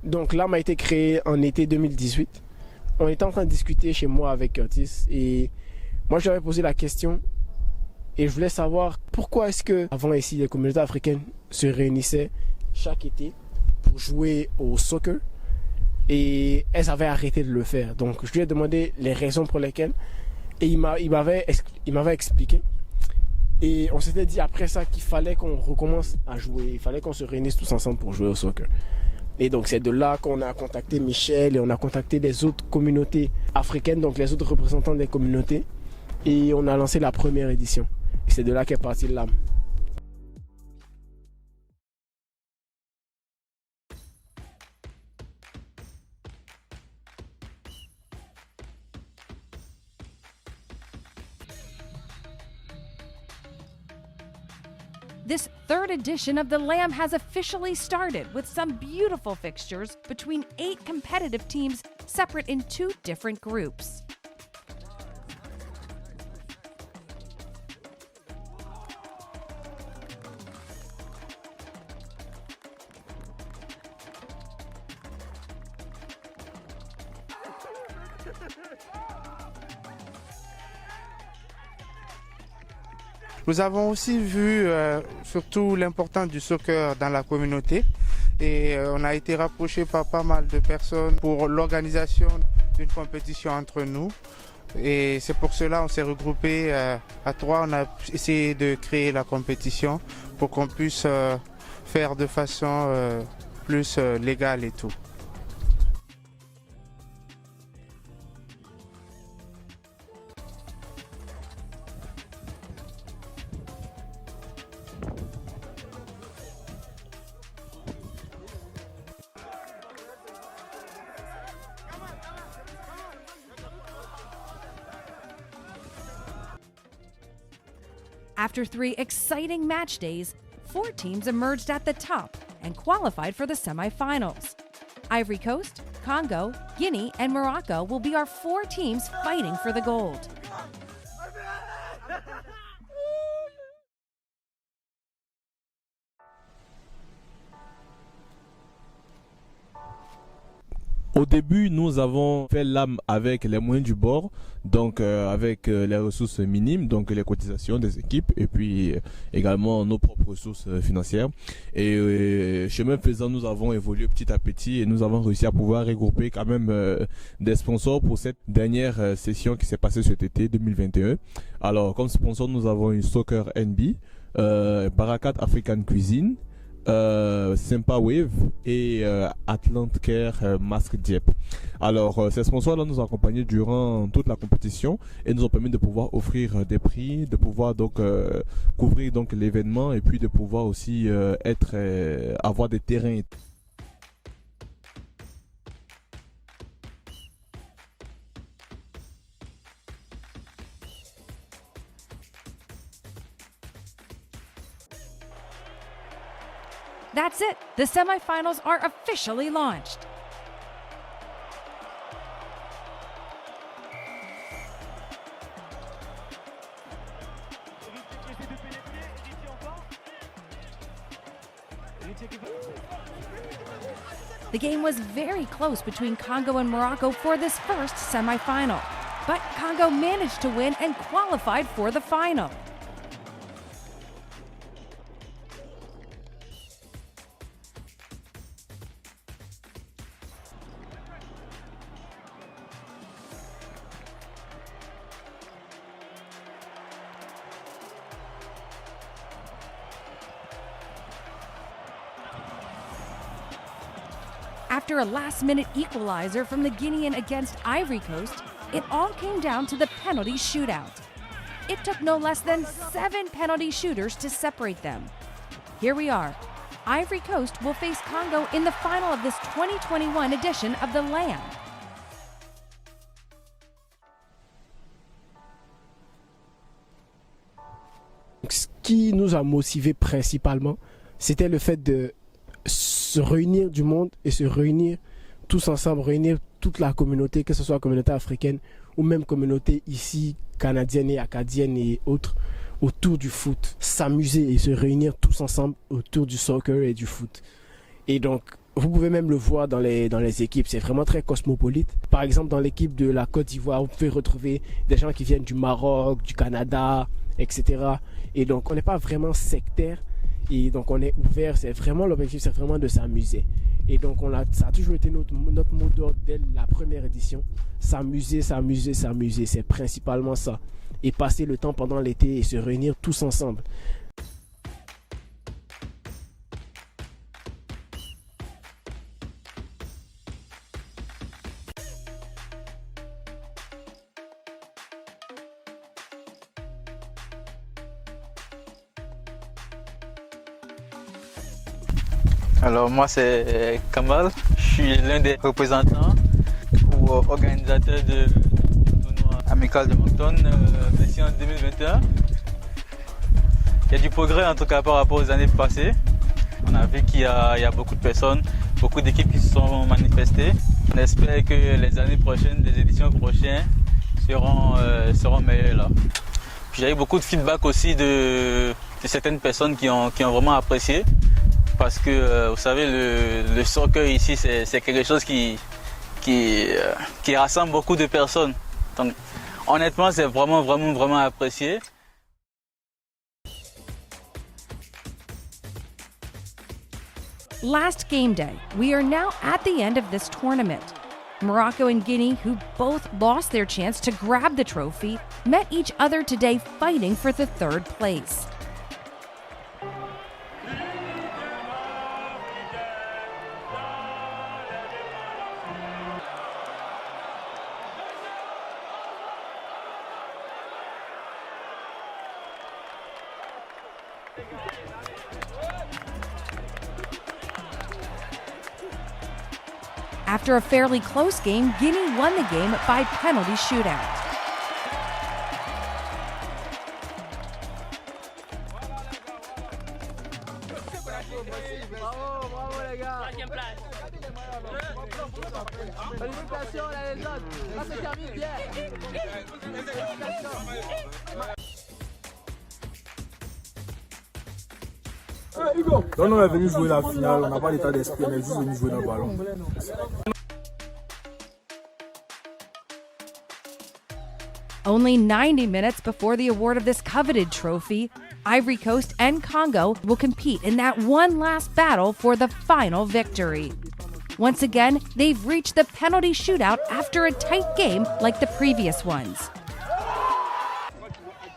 Donc l'AM a été créé en été 2018. On était en train de discuter chez moi avec Curtis et moi je lui avais posé la question et je voulais savoir pourquoi est-ce que avant ici les communautés africaines se réunissaient chaque été pour jouer au soccer et elles avaient arrêté de le faire. Donc je lui ai demandé les raisons pour lesquelles et il m'avait expliqué. Et on s'était dit après ça qu'il fallait qu'on recommence à jouer, il fallait qu'on se réunisse tous ensemble pour jouer au soccer. Et donc c'est de là qu'on a contacté Michel et on a contacté les autres communautés africaines, donc les autres représentants des communautés. Et on a lancé la première édition. Et c'est de là qu'est partie l'AM. This third edition of the LAM has officially started with some beautiful fixtures between 8 competitive teams separate in 2 different groups. Nous avons aussi vu surtout l'importance du soccer dans la communauté et on a été rapproché par pas mal de personnes pour l'organisation d'une compétition entre nous. Et c'est pour cela qu'on s'est regroupé à 3, on a essayé de créer la compétition pour qu'on puisse faire de façon plus légale et tout. After 3 exciting match days, 4 teams emerged at the top and qualified for the semifinals. Ivory Coast, Congo, Guinea, and Morocco will be our 4 teams fighting for the gold. Au début, nous avons fait l'AM avec les moyens du bord, donc avec les ressources minimes, donc les cotisations des équipes et puis également nos propres ressources financières. Et chemin faisant, nous avons évolué petit à petit et nous avons réussi à pouvoir regrouper quand même des sponsors pour cette dernière session qui s'est passée cet été 2021. Alors, comme sponsor, nous avons une Soccer NB, Barakat African Cuisine, Sympa Wave et Atlant Care Mask Diep. Alors ces sponsors là nous ont accompagnés durant toute la compétition et nous ont permis de pouvoir offrir des prix, de pouvoir donc couvrir donc l'événement et puis de pouvoir aussi avoir des terrains. That's it. The semifinals are officially launched. The game was very close between Congo and Morocco for this first semifinal, but Congo managed to win and qualified for the final. After a last-minute equalizer from the Guinean against Ivory Coast, it all came down to the penalty shootout. It took no less than 7 penalty shooters to separate them. Here we are. Ivory Coast will face Congo in the final of this 2021 edition of the LAM. Ce qui nous a motivés principalement, c'était le fait de se réunir du monde et se réunir tous ensemble, réunir toute la communauté, que ce soit la communauté africaine ou même communauté ici, canadienne et acadienne et autres, autour du foot. S'amuser et se réunir tous ensemble autour du soccer et du foot. Et donc, Vous pouvez même le voir dans les équipes, c'est vraiment très cosmopolite. Par exemple, dans l'équipe de la Côte d'Ivoire, vous pouvez retrouver des gens qui viennent du Maroc, du Canada, etc. Et donc, on n'est pas vraiment sectaire. Et donc, on est ouvert. C'est vraiment l'objectif, c'est vraiment de s'amuser. Et donc, ça a toujours été notre mot d'ordre dès la première édition. S'amuser, s'amuser, s'amuser. C'est principalement ça. Et passer le temps pendant l'été et se réunir tous ensemble. Alors moi c'est Kamal, je suis l'un des représentants ou organisateurs du tournoi amical de Moncton ici en 2021. Il y a du progrès en tout cas par rapport aux années passées. On a vu qu'il y a beaucoup de personnes, beaucoup d'équipes qui se sont manifestées. On espère que les années prochaines, les éditions prochaines seront meilleures là. J'ai eu beaucoup de feedback aussi de certaines personnes qui ont vraiment apprécié. Parce que vous savez, le soccer ici, c'est quelque chose qui rassemble beaucoup de personnes. Donc, honnêtement, c'est vraiment apprécié. Last game day, we are now at the end of this tournament. Morocco and Guinea, who both lost their chance to grab the trophy, met each other today fighting for the third place. After a fairly close game, Guinea won the game by penalty shootout. Donc on est venu jouer la finale, on n'a pas l'état d'esprit, on est juste venu jouer dans le ballon. Only 90 minutes before the award of this coveted trophy, Ivory Coast and Congo will compete in that one last battle for the final victory. Once again, they've reached the penalty shootout after a tight game like the previous ones.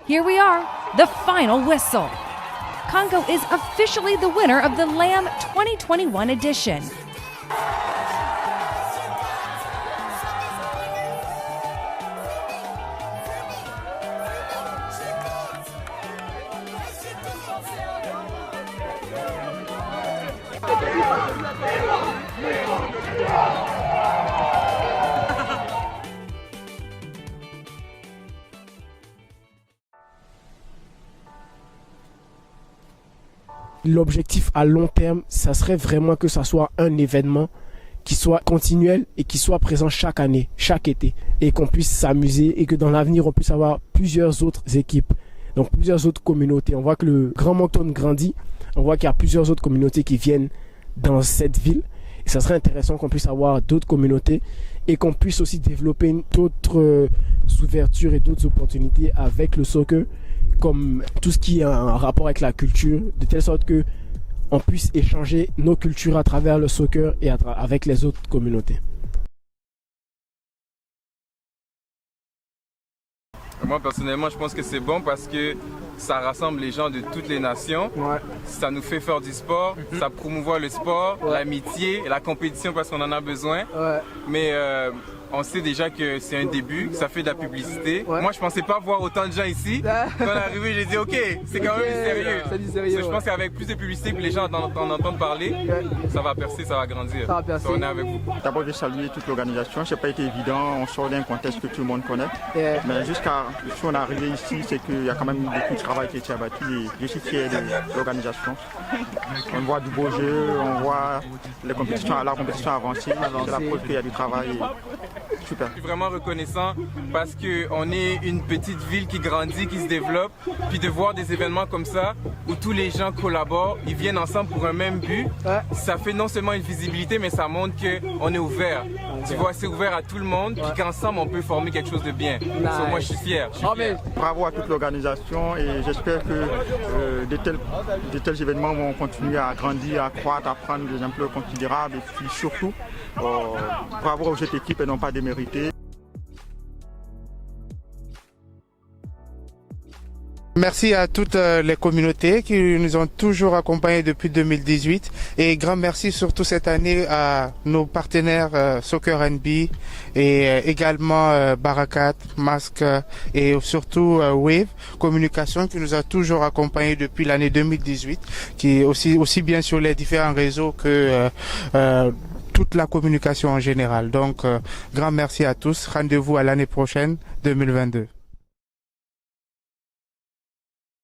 Here we are, the final whistle. Congo is officially the winner of the LAM 2021 edition. L'objectif à long terme, ça serait vraiment que ça soit un événement qui soit continuel et qui soit présent chaque année, chaque été, et qu'on puisse s'amuser et que dans l'avenir, on puisse avoir plusieurs autres équipes, donc plusieurs autres communautés. On voit que le Grand Moncton grandit, on voit qu'il y a plusieurs autres communautés qui viennent dans cette ville. Et ça serait intéressant qu'on puisse avoir d'autres communautés et qu'on puisse aussi développer d'autres ouvertures et d'autres opportunités avec le soccer, comme tout ce qui est en rapport avec la culture, de telle sorte que on puisse échanger nos cultures à travers le soccer et avec les autres communautés. Moi personnellement, je pense que c'est bon parce que ça rassemble les gens de toutes les nations. Ouais. Ça nous fait faire du sport, ça promouvoit le sport, l'amitié, la compétition parce qu'on en a besoin. Ouais. Mais on sait déjà que c'est un début, que ça fait de la publicité. Ouais. Moi, je pensais pas voir autant de gens ici. Quand on est arrivé, j'ai dit ok, c'est quand même sérieux. C'est du sérieux. Je pense qu'avec plus de publicité, que les gens en entendent parler, ça va percer, ça va grandir. Ça va percer. On est avec vous. D'abord, je veux saluer toute l'organisation. C'est pas été évident. On sort d'un contexte que tout le monde connaît. Mais jusqu'à ce qu'on est arrivé ici, c'est qu'il y a quand même beaucoup de travail qui a été abattu. Et je suis fier de l'organisation. On voit du beau jeu, on voit la compétition avancer. C'est la preuve qu'il y a du travail. Super. Je suis vraiment reconnaissant parce qu'on est une petite ville qui grandit, qui se développe. Puis de voir des événements comme ça où tous les gens collaborent, ils viennent ensemble pour un même but. Ça fait non seulement une visibilité, mais ça montre qu'on est ouvert. Tu vois, c'est ouvert à tout le monde, puis qu'ensemble on peut former quelque chose de bien. So, moi je suis fier. Bravo à toute l'organisation et j'espère que de tels événements vont continuer à grandir, à croître, à prendre des ampleurs considérables et puis surtout bravo aux autres équipes et non pas démériter. Merci à toutes les communautés qui nous ont toujours accompagnés depuis 2018 et grand merci surtout cette année à nos partenaires Soccer NB et également Barakat, Mask et surtout Wave Communication qui nous a toujours accompagnés depuis l'année 2018, qui est aussi bien sur les différents réseaux que toute la communication en général. Donc grand merci à tous, rendez-vous à l'année prochaine 2022.